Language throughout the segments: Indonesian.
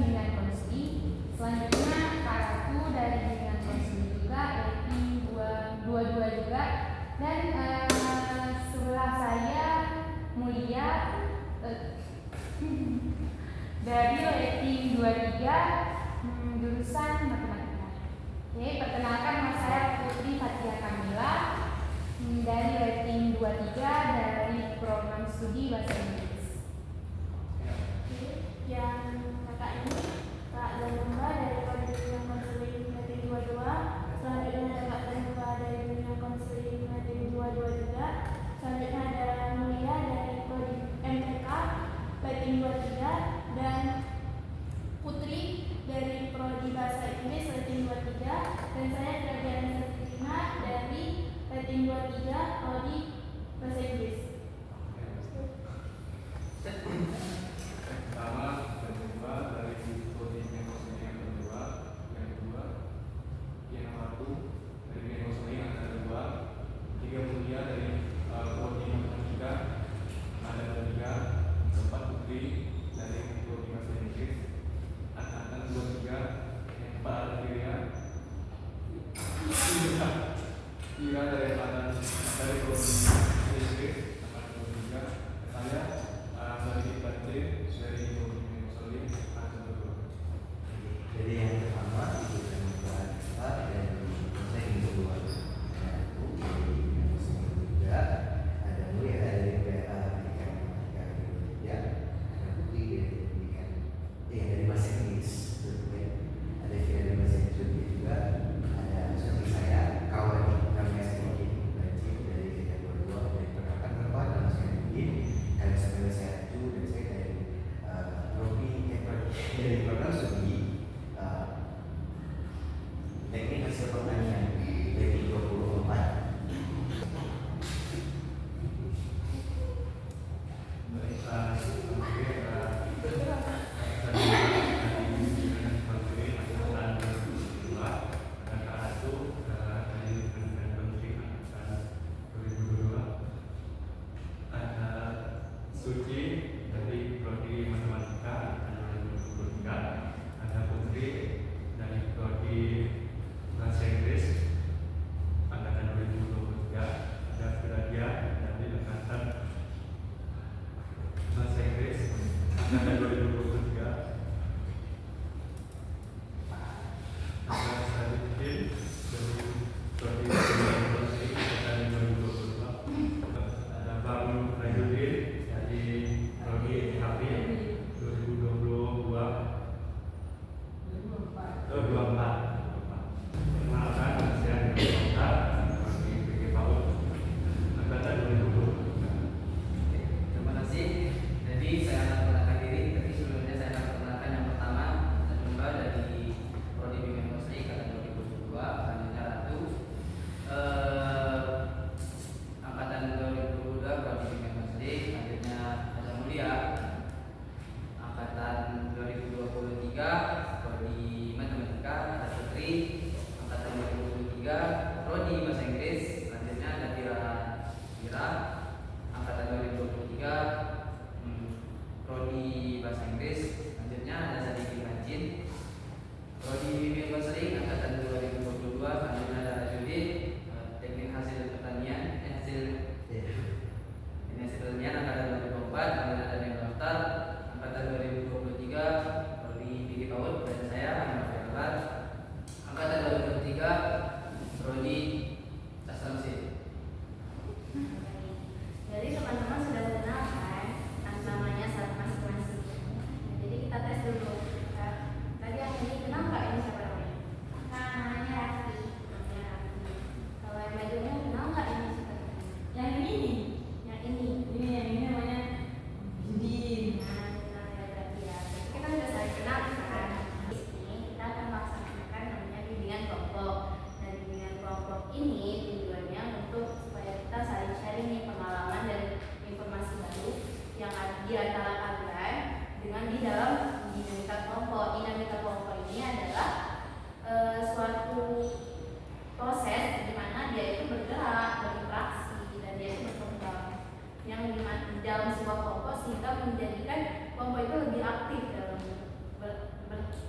bimbingan konsili. Selanjutnya Kak Ratu dari bimbingan konsili juga, rating 22 juga. Dan sebelah saya Mulia dari rating 23, jurusan matematika. Oke, perkenalkan nama saya Putri Fatia Kamila dari rating 23 dari program studi bahasa Inggris. Yang kakak ini Kak Zanumba dari bimbingan konseling rating 22. Selanjutnya ada Kak Zanumba dari bimbingan konseling rating 22 juga. Selanjutnya ada Mulia dari prodi MTK rating 23 dan Putri dari prodi bahasa Inggris rating 23 dan saya Graciana Sertina dari rating 23 prodi bahasa Inggris. Pertama, kedua dari prodi konseling yang kedua, yang satu dari konseling yang kedua, tiga Mulia dari prodi matematika, ada tiga, keempat Putri dari prodi bahasa Inggris, angkatan 23, yang keempat ada Ira dari angkatan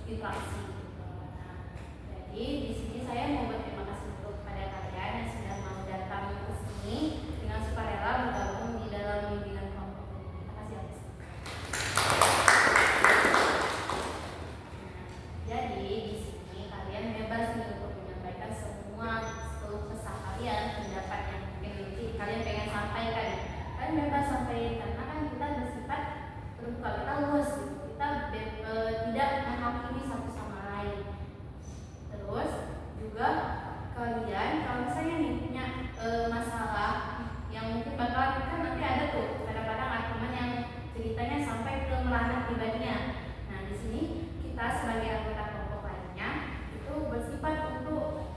interaksi. Nah, jadi di sini saya mau berterima kasih dulu kepada kalian yang sudah mau datang ke sini dengan sukarela bergabung di dalam bimbingan kelompok ini. Terima kasih atas. Jadi di sini kalian bebas nih untuk menyampaikan semua keluh kesah kalian, pendapat yang mungkin kalian pengen sampaikan. Kalian bebas sampaikan karena kan kita bersifat terbuka, kita luas gitu. Kita tidak menghakimi satu sama lain. Terus juga kalian kalau misalnya nih punya masalah yang mungkin bakal kan nanti ada tuh kadang-kadang ada teman yang ceritanya sampai ke ranah pribadinya. Nah di sini kita sebagai anggota kelompok lainnya itu bersifat untuk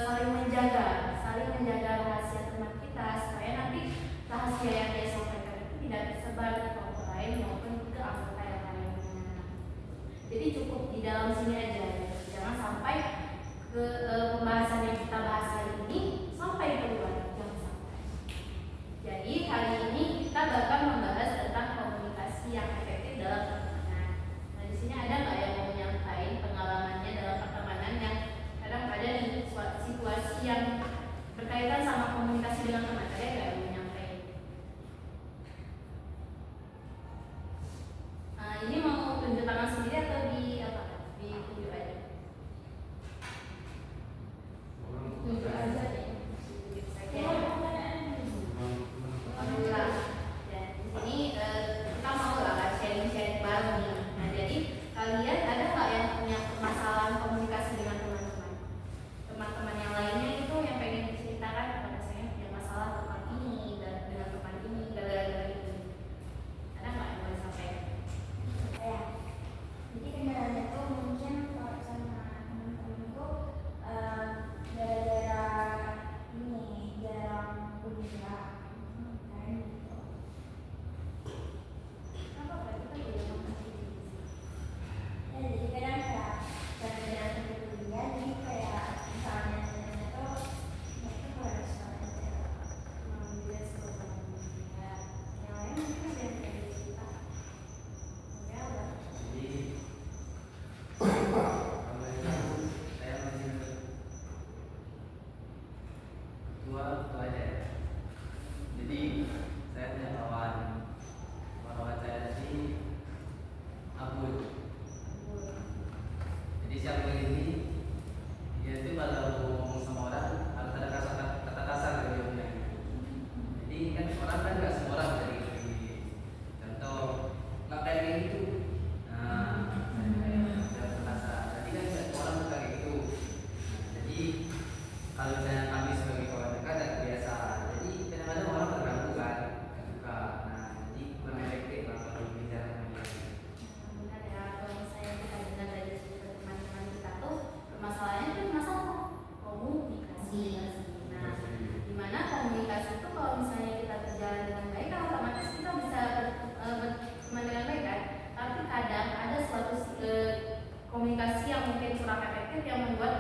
saling menjaga rahasia teman kita supaya nanti rahasia yang dia sampaikan itu tidak tersebar ke kelompok lain maupun ke anggota yang lainnya. Jadi cukup di dalam sini aja, jangan sampai ke pembahasan yang kita bahas hari ini sampai keluar, jangan sampai. Jadi hari ini kita bakal membahas tentang komunikasi yang efektif dalam pertemanan. Nah di sini ada nggak yang mau menyampaikan pengalamannya dalam pertemanan yang kadang ada nih situasi yang berkaitan sama komunikasi dengan teman? Ada nggak yang mau menyampaikan? Nah, ini mau tunjuk tangan sendiri atau di apa? Ditunjuk aja. Tunjuk aja deh. Alhamdulillah. Dan di sini kita mau lah sharing bareng nih. Nah jadi kalian ada nggak yang punya permasalahan komunikasi dengan teman-teman yang lainnya itu yang pengen diceritakan kepada saya punya masalah tentang ini dan dengan teman ini gara-gara ini. Ada nggak yang boleh sampaikan? Ya, jadi kendalanya tuh mungkin kalau sama temen-temenku gara-gara ini jarang kuliah kan gitu. Apa berarti kan tidak mengerti? Ya jadi kadang kayak gara-gara kuliah jadi kayak misalnya nanya tuh ya itu harus aja Dia suka ya yang lain mungkin ada yang kayak cerita ya udah. Jadi kalau saya masih ketua aja ya. Jadi saya punya kawan saya sih Abud. Jadi siapa ini dia itu kalau ngomong sama orang harus ada kata kasar dari dia. Jadi kan orang kan nggak semua orang dari contoh nggak kayak gitu. Nah, saya merasa jadi kan nggak semua orang suka kayak gitu. Nah, jadi kalau misalnya kami sebagai kawan dekat dan biasa, jadi kadang-kadang orang terganggu kan, nggak suka. Nah, jadi kurang efektif kalau bicara sama dia. benar ya, kalau misalnya kita dengar dari cerita teman-teman kita tuh permasalahannya itu masalah komunikasi. Nah, dimana komunikasi itu kalau misalnya kita berjalan dengan baik kan otomatis kita bisa berteman dengan baik kan. Tapi kadang ada suatu komunikasi yang mungkin kurang efektif yang membuat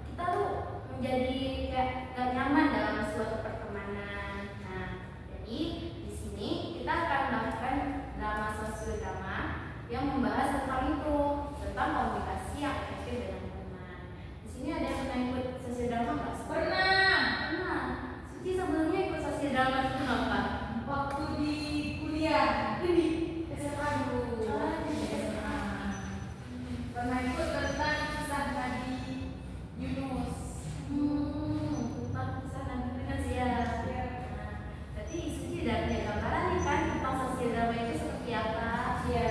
kita tuh menjadi kayak gak nyaman dalam suatu pertemanan. Nah, jadi di sini kita akan melakukan drama sosiodrama yang membahas tentang itu, tentang komunikasi yang efektif dengan teman. Di sini ada yang pernah ikut sosiodrama nggak? Pernah. Suci sebelumnya ikut sosiodrama itu apa? Waktu di kuliah Ini. SMA dulu. Di SMA. Pernah ikut tentang kisah Nabi Yunus. Tentang kisah Nabi Yunus ya. Ya. Nah, berarti Suci udah punya gambaran nih kan tentang sosiodrama itu seperti apa? Iya.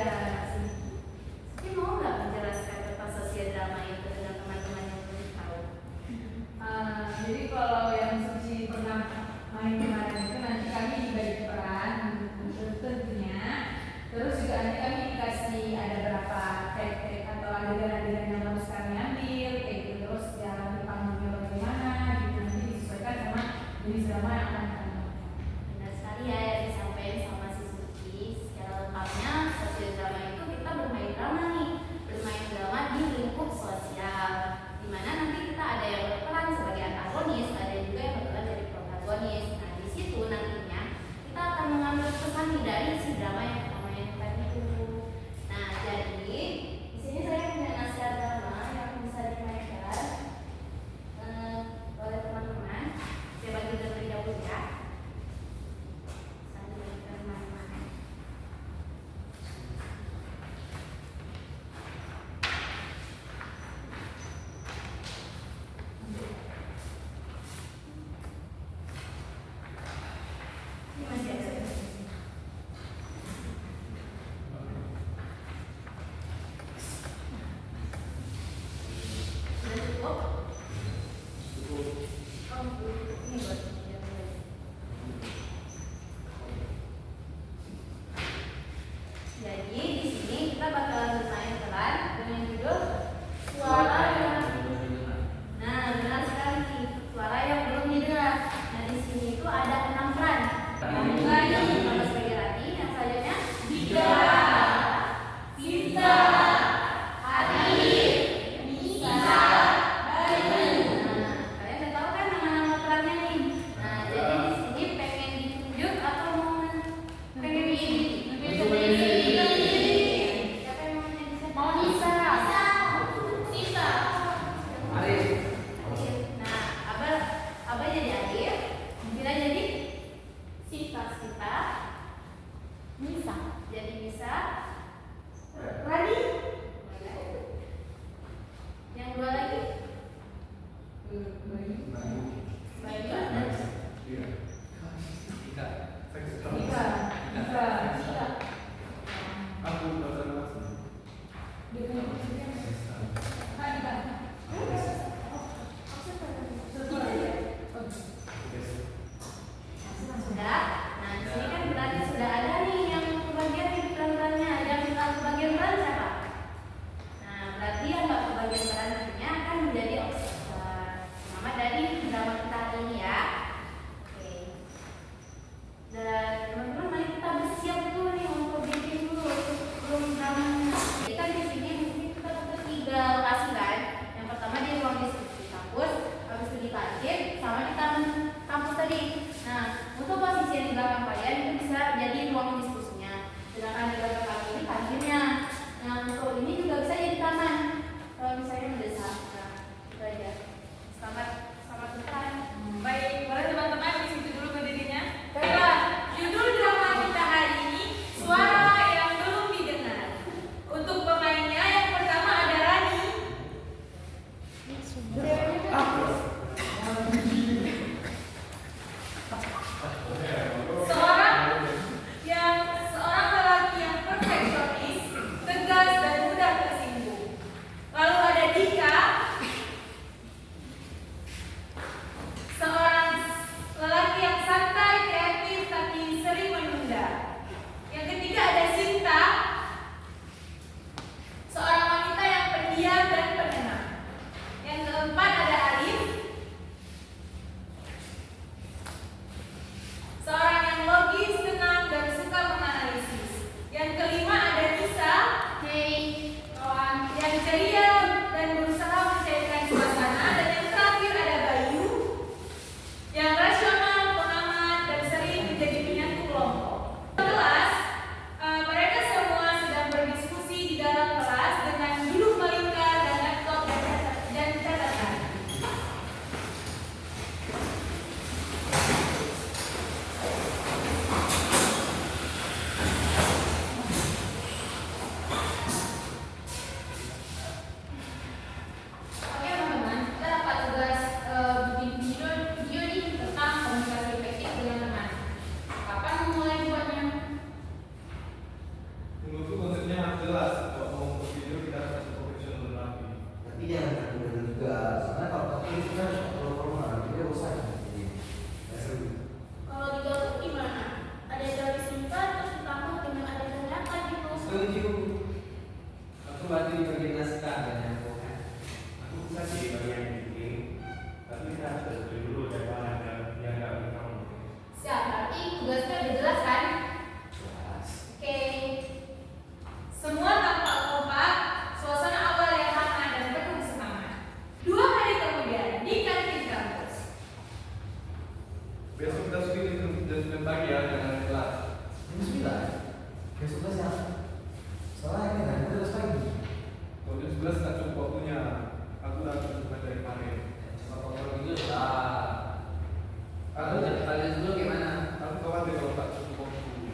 Suci mau nggak Ini buat Jadi di sini kita bakalan bermain peran dengan judul suara yang. Nah, benar sekali. Suara yang belum didengar. Nah, di sini itu ada 6 peran. Yang tadi kalau sebagai Rani, yang selanjutnya Dika, Sinta, Arif, Nisa, Bayu. Nah, kalian udah tahu kan nama-nama perannya nih. Nah, jadi di sini pengen ditunjuk atau pengen siapa yang mau nyanyi? Mau Nisa. Nisa. Arif. Nah, Abah jadi Arif, Mira jadi Sita, Nisa jadi Nisa, Rani, yang dua lagi Bayu dan Iya. Ika. Dika. Aku bahasa langsung. Dengan Kak Dika. sudah. Nah, di sini kan berarti sudah ada nih yang kebagian nih peran-perannya. Yang kebagian peran siapa? Nah, berarti yang nggak kebagian peran nantinya akan menjadi observer. Sama dari drama kita hari ini ya. Oke. Dan teman-teman mari kita bersiap dulu nih untuk bikin dulu sebelum dramanya. Jadi kan di sini mungkin kita dapat 3 lokasi kan. Yang pertama di ruang diskusi kampus, habis itu di kantin, sama di taman kampus tadi. Nah, untuk posisi yang di belakang kalian itu bisa jadi ruang diskusinya. Sedangkan di belakang kami ini kantinnya. Nah, untuk ini juga bisa jadi taman. Kalau misalnya mendesak, nah itu aja. Selamat berperan. Baik, boleh teman-teman di situ dulu berdirinya. Baiklah, judul drama kita hari ini suara yang belum didengar. Untuk pemainnya yang pertama ada Rani. Seorang lelaki yang perfeksionis, tegas dan mudah tersinggung. Lalu ada Dika, seorang lelaki yang santai, kreatif tapi sering menunda. Yang ketiga ada Sinta, seorang wanita yang pendiam dan penenang. Yang keempat ada Arif, seorang yang logis, tenang dan suka menganalisis. Yang kelima ada Nisa, yang ceria dan berusaha mencairkan suasana. Dan yang terakhir ada Bayu, yang rasional, pengamat dan sering menjadi penyatu kelompok. Kelas, mereka semua sedang berdiskusi di dalam kelas dengan duduk melingkar dan laptop dan catatan. Oke teman-teman, kita dapat tugas bikin video nih tentang komunikasi efektif dengan teman. Kapan mulai buatnya? Menurutku konsepnya jelas. Kalau mau untuk video kita harus profesional dan rapi. Tapi jangan terlalu juga, soalnya kalau pakai itu kan kalau formal dia bosan. Kalau digabung gimana? Ada dari singkat terus ditambah dengan ada nyata gitu. Setuju. Aku berarti di bagian naskah dan yang kan. Aku bisa sih bagian bikin, tapi kita harus tentuin dulu daripada ada yang nggak berkamu. Siap, berarti tugasnya udah jelas kan? Jelas. Oke. Semua tampak kompak, suasana awal yang hangat dan penuh semangat. 2 hari kemudian di kantin kampus. Besok kita syuting jam 9 pagi ya, jangan kelas. Ini 9. Besok kelas ya. Soalnya ini kan kita harus pagi. Kalau jam 11 tak cukup waktunya. Aku udah coba dari kemarin. Coba kontrol dulu lah. Kalian dulu gimana? Aku khawatir kalau tak cukup waktu.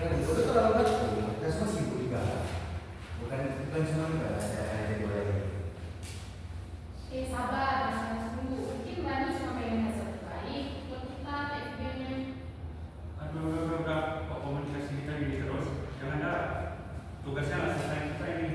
Ya, itu kalau kan kita semua sibuk juga. Bukan cuma kita ada dua lagi. Sabar, jangan tunggu. Mungkin Rani cuma pengen hasil terbaik buat kita, TFB-nya. Udah, kok komunikasi kita gini terus? Jangan dah, tugasnya nggak selesai kita ini.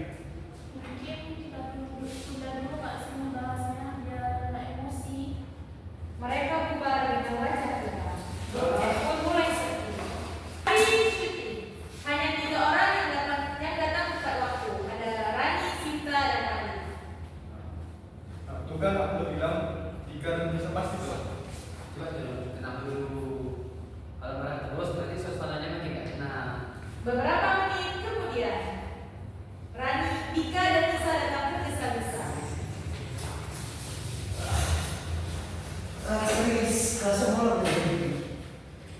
Bukan aku udah bilang 3 dan bisa pasti tuh. Coba dulu tenang dulu. Kalau marah terus berarti suasananya makin gak enak. Beberapa menit kemudian, Rani, Dika, dan Nisa datang tergesa-gesa. Serius, kalau semua begini.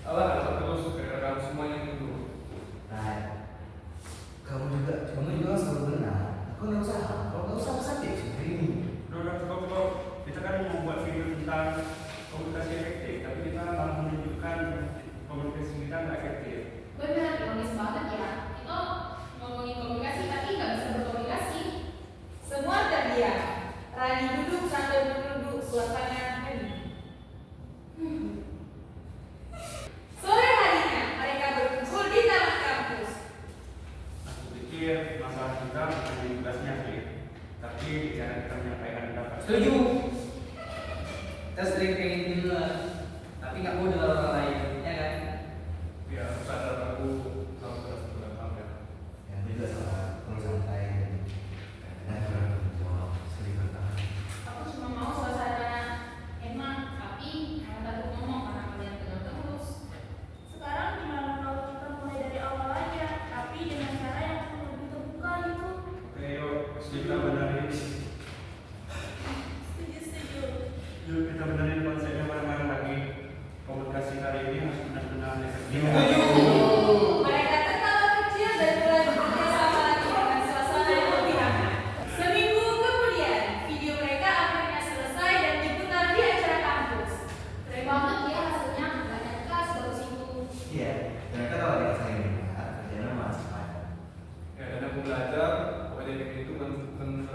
Alah, kalau terus gara-gara kamu semuanya dulu. Nah, kamu juga selalu benar. Aku nggak usah, kalau nggak usah sakit seperti ini. Udah cukup. Kita kan mau buat video tentang komunikasi efektif, tapi kita malah menunjukkan komunikasi kita nggak efektif. Benar, ironis banget ya. Itu ngomongin komunikasi tapi nggak bisa berkomunikasi. Semua terdiam. Rani duduk sambil menunduk suasana hening. Sore harinya, mereka berkumpul di taman kampus. Aku pikir masalah kita bukan di tugasnya sih, tapi cara kita menyampaikan pendapat. Setuju. Kita sering pengen duluan, tapi nggak mau dengar orang lain, ya kan? Ya, sadar aku kamu sudah sebulan ya. Yang juga salah, kalau santai. Dan berjawab sering bertahan. Aku cuma mau suasana enak, tapi jangan takut ngomong karena kalian tegang terus. Sekarang gimana kalau kita mulai dari awal aja, tapi dengan cara yang lebih terbuka gitu? Oke, yuk kita benerin. Setuju. Yuk kita benerin konsepnya bareng-bareng lagi. Komunikasi kali ini harus benar-benar efektif. Mereka tertawa kecil dan mulai bekerja sama lagi dengan suasana yang lebih hangat. Seminggu kemudian, video mereka akhirnya selesai dan diputar di acara kampus. Keren banget ya hasilnya, nggak nyangka sebagus itu. Iya, ternyata kalau kita saling dengar, kerjanya malah cepat. Ya, dan aku belajar bahwa jadi itu bukan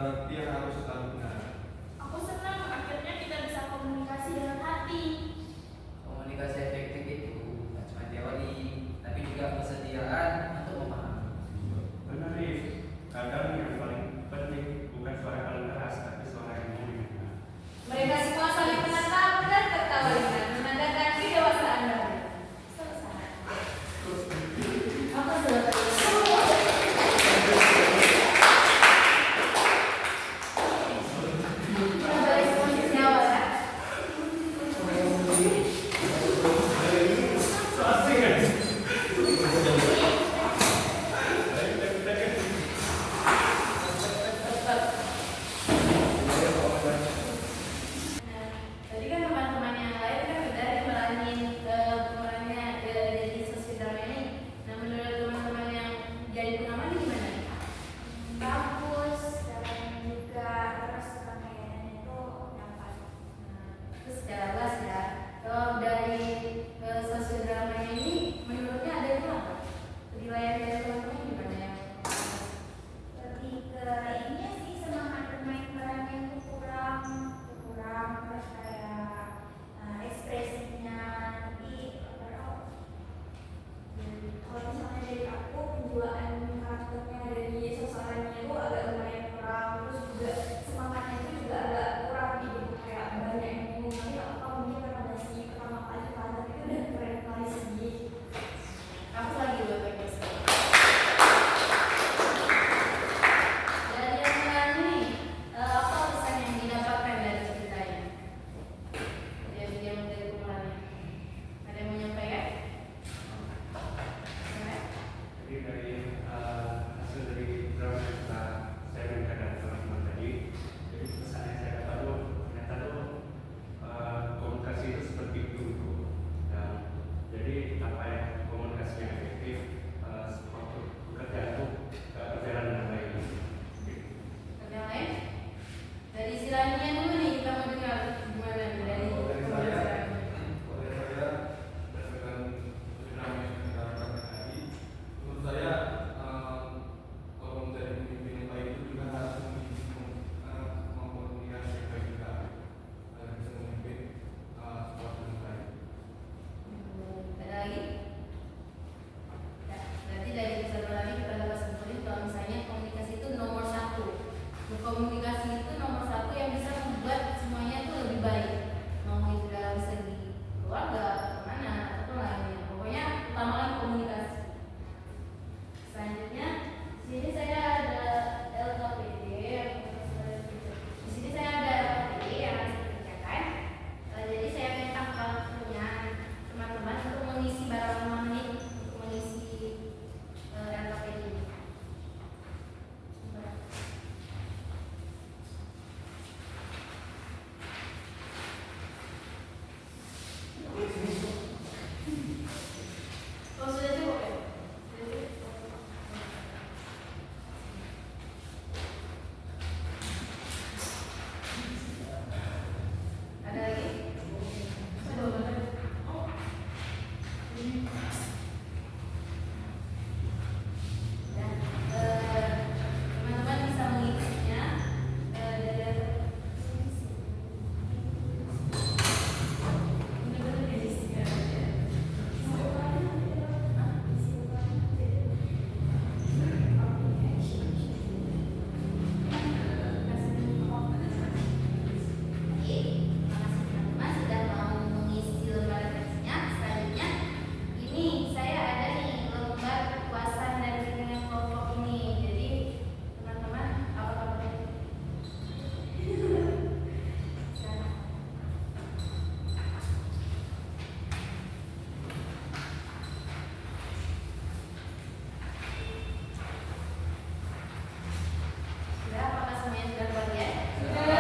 sudah kebagian? Sudah.